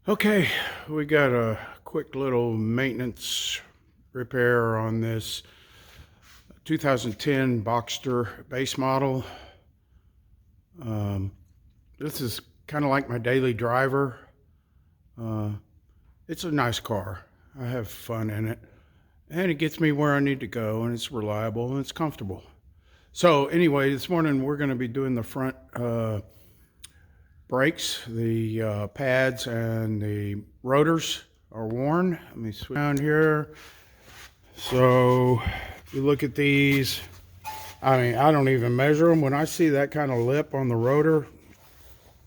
Okay, we got a quick little maintenance repair on this 2010 Boxster base model. This is kind of like my daily driver. It's a nice car. I have fun in it, and it gets me where I need to go, and it's reliable and it's comfortable. So anyway, this morning we're going to be doing the front brakes. The pads and the rotors are worn. Let me switch down here. So if you look at these, I mean, I don't even measure them. When I see that kind of lip on the rotor,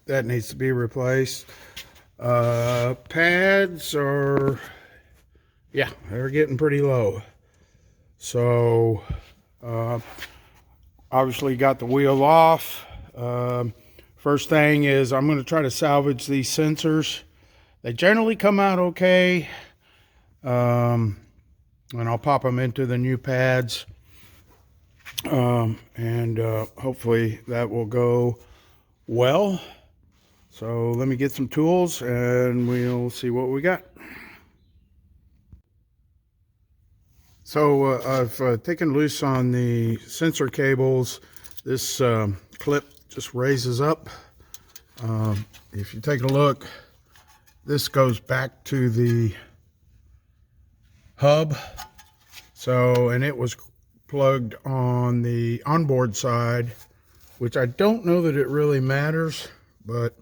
that needs to be replaced. Pads are, yeah, they're getting pretty low. So obviously got the wheel off. First thing is I'm going to try to salvage these sensors. They generally come out okay. And I'll pop them into the new pads. And hopefully that will go well. So let me get some tools and we'll see what we got. So I've taken loose on the sensor cables. This clip just raises up. If you take a look, this goes back to the hub. So, and it was plugged on the onboard side, which I don't know that it really matters, but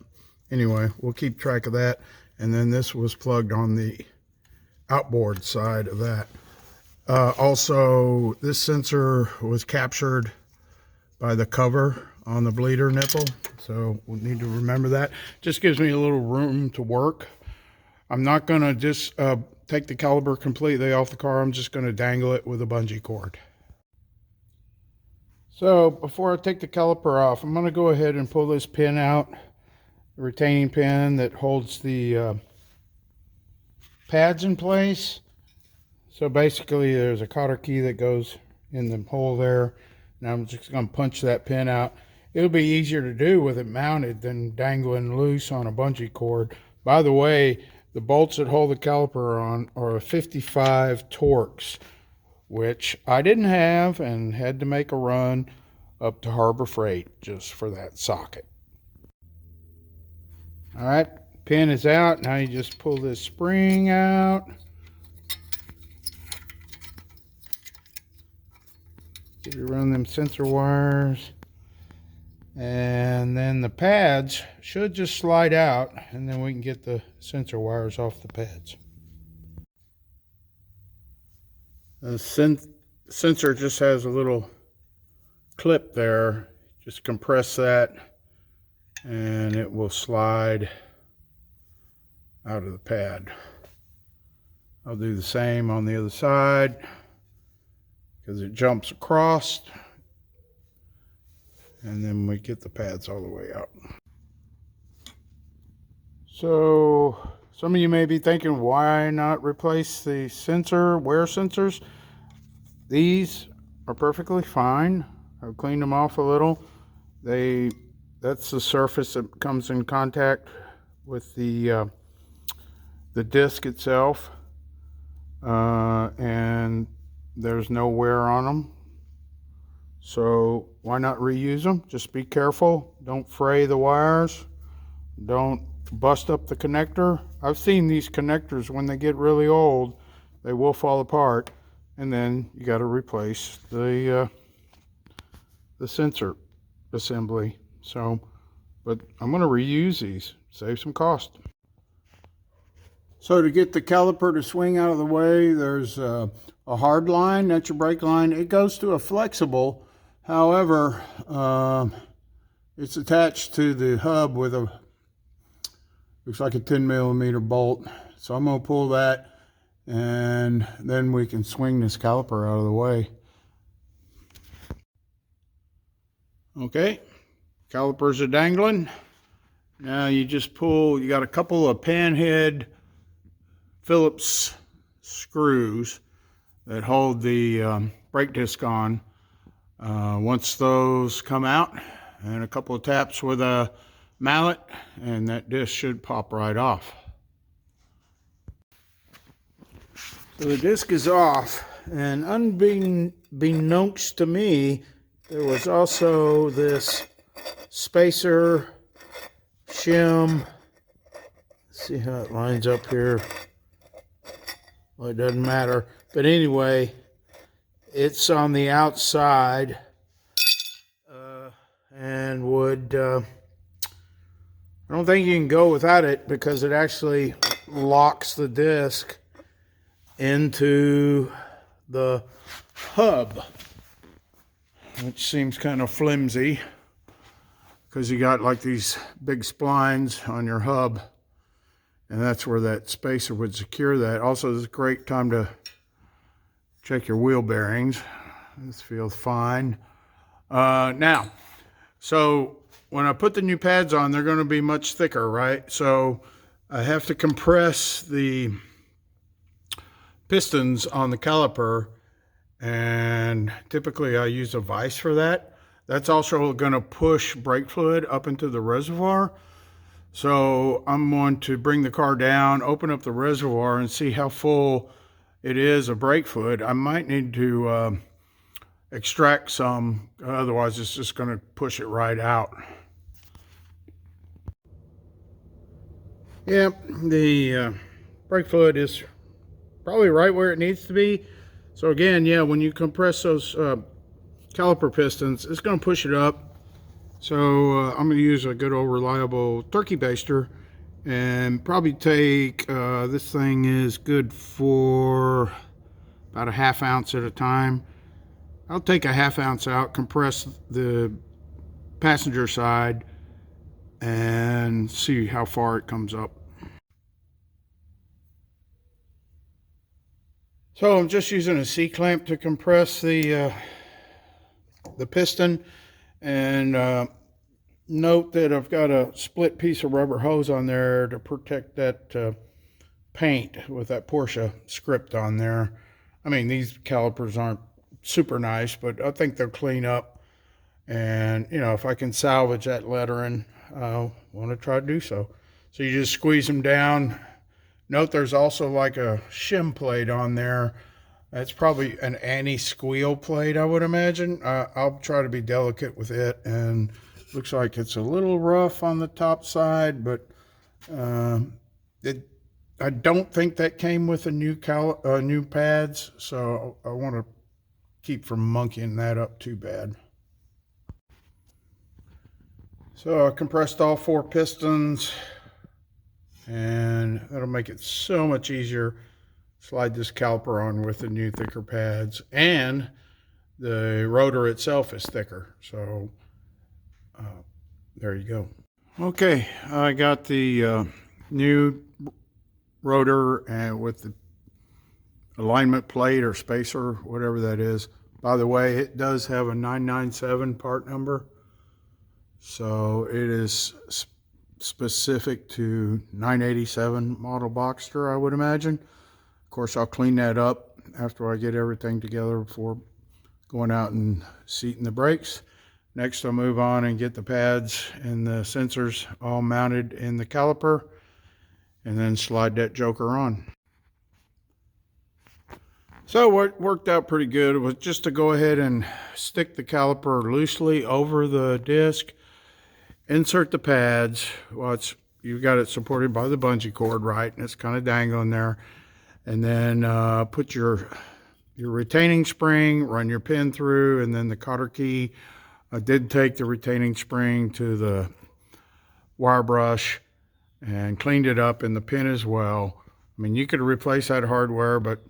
anyway, we'll keep track of that. And then this was plugged on the outboard side of that. Also, this sensor was captured by the cover on the bleeder nipple, so we'll need to remember that. Just gives me a little room to work. I'm not going to just take the caliper completely off the car. I'm just going to dangle it with a bungee cord. So before I take the caliper off, I'm going to go ahead and pull this pin out, the retaining pin that holds the pads in place. So basically there's a cotter key that goes in the hole there, and I'm just going to punch that pin out. It'll be easier to do with it mounted than dangling loose on a bungee cord. By the way, the bolts that hold the caliper on are 55 Torx, which I didn't have and had to make a run up to Harbor Freight just for that socket. All right, pin is out. Now you just pull this spring out. Get you run them sensor wires. And then the pads should just slide out, and then we can get the sensor wires off the pads. The sensor just has a little clip there. Just compress that and it will slide out of the pad. I'll do the same on the other side because it jumps across, and then we get the pads all the way out. So some of you may be thinking, why not replace the sensor, wear sensors? These are perfectly fine. I've cleaned them off a little. That's the surface that comes in contact with the disc itself, and there's no wear on them. So why not reuse them? Just be careful. Don't fray the wires. Don't bust up the connector. I've seen these connectors, when they get really old, they will fall apart, and then you got to replace the sensor assembly. So, but I'm going to reuse these, save some cost. So to get the caliper to swing out of the way, there's a hard line, that's your brake line. It goes to a flexible. However, it's attached to the hub with a, looks like a 10mm bolt. So I'm going to pull that, and then we can swing this caliper out of the way. Okay, calipers are dangling. Now you just pull, you got a couple of panhead Phillips screws that hold the brake disc on. Once those come out, and a couple of taps with a mallet, and that disc should pop right off. So the disc is off, and unbeknownst to me, there was also this spacer shim. Let's see how it lines up here. Well, it doesn't matter. But anyway, it's on the outside and would... I don't think you can go without it because it actually locks the disc into the hub, which seems kind of flimsy because you got like these big splines on your hub, and that's where that spacer would secure that. Also, this is a great time to check your wheel bearings. This feels fine. Now, so when I put the new pads on, they're going to be much thicker, right? So I have to compress the pistons on the caliper, and typically I use a vise for that. That's also going to push brake fluid up into the reservoir. So I'm going to bring the car down, open up the reservoir, and see how full it is of brake fluid. I might need to extract some, otherwise it's just going to push it right out. Yep, the brake fluid is probably right where it needs to be. So again, yeah, when you compress those caliper pistons, it's going to push it up. So I'm going to use a good old reliable turkey baster and probably take, this thing is good for about a ½ ounce at a time. I'll take a ½ ounce out, compress the passenger side, and see how far it comes up. So I'm just using a C-clamp to compress the piston, and note that I've got a split piece of rubber hose on there to protect that paint with that Porsche script on there. I mean, these calipers aren't super nice, but I think they'll clean up. And, you know, if I can salvage that lettering, I want to try to do so. So you just squeeze them down. Note there's also like a shim plate on there. That's probably an anti-squeal plate, I would imagine. I'll try to be delicate with it. And looks like it's a little rough on the top side, but I don't think that came with a new pads, so I want to keep from monkeying that up too bad. So I compressed all 4 pistons, and that'll make it so much easier. Slide this caliper on with the new thicker pads, and the rotor itself is thicker. So there you go. Okay, I got the new rotor and with the alignment plate or spacer, whatever that is. By the way, it does have a 997 part number. So it is specific to 987 model Boxster, I would imagine. Of course, I'll clean that up after I get everything together before going out and seating the brakes. Next, I'll move on and get the pads and the sensors all mounted in the caliper, and then slide that joker on. So what worked out pretty good was just to go ahead and stick the caliper loosely over the disc, insert the pads. Well, you've got it supported by the bungee cord, right? And it's kind of dangling there. And then put your retaining spring, run your pin through, and then the cotter key. I did take the retaining spring to the wire brush and cleaned it up in the pin as well. I mean, you could replace that hardware, but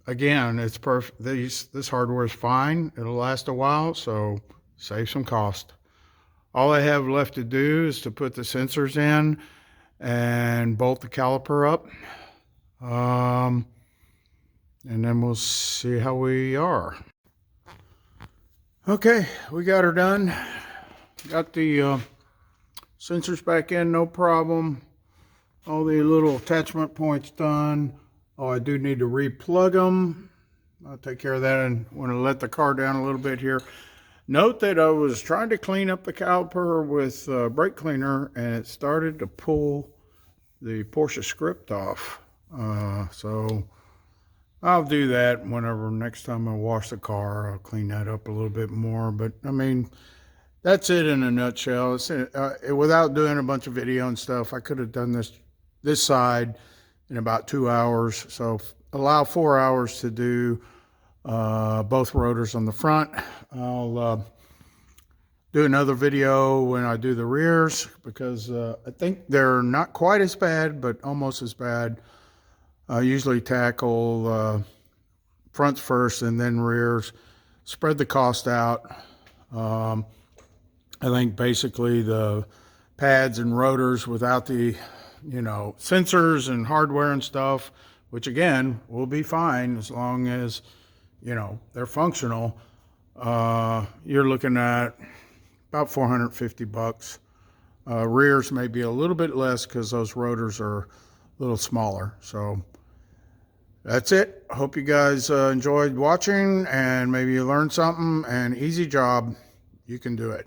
again, it's perfect. This hardware is fine. It'll last a while, so save some cost. All I have left to do is to put the sensors in and bolt the caliper up. And then we'll see how we are. Okay, we got her done. Got the sensors back in, no problem. All the little attachment points done. Oh, I do need to re-plug them. I'll take care of that, and want to let the car down a little bit here. Note that I was trying to clean up the caliper with brake cleaner, and it started to pull the Porsche script off. So I'll do that whenever next time I wash the car. I'll clean that up a little bit more. But I mean, that's it in a nutshell. Without doing a bunch of video and stuff, I could have done this side in about 2 hours. So allow 4 hours to do both rotors on the front. I'll do another video when I do the rears, because I think they're not quite as bad, but almost as bad. I usually tackle fronts first and then rears, spread the cost out. I think basically the pads and rotors without the, sensors and hardware and stuff, which again will be fine as long as, they're functional. You're looking at about $450. Rears may be a little bit less because those rotors are a little smaller. So that's it. I hope you guys enjoyed watching, and maybe you learned something. And easy job. You can do it.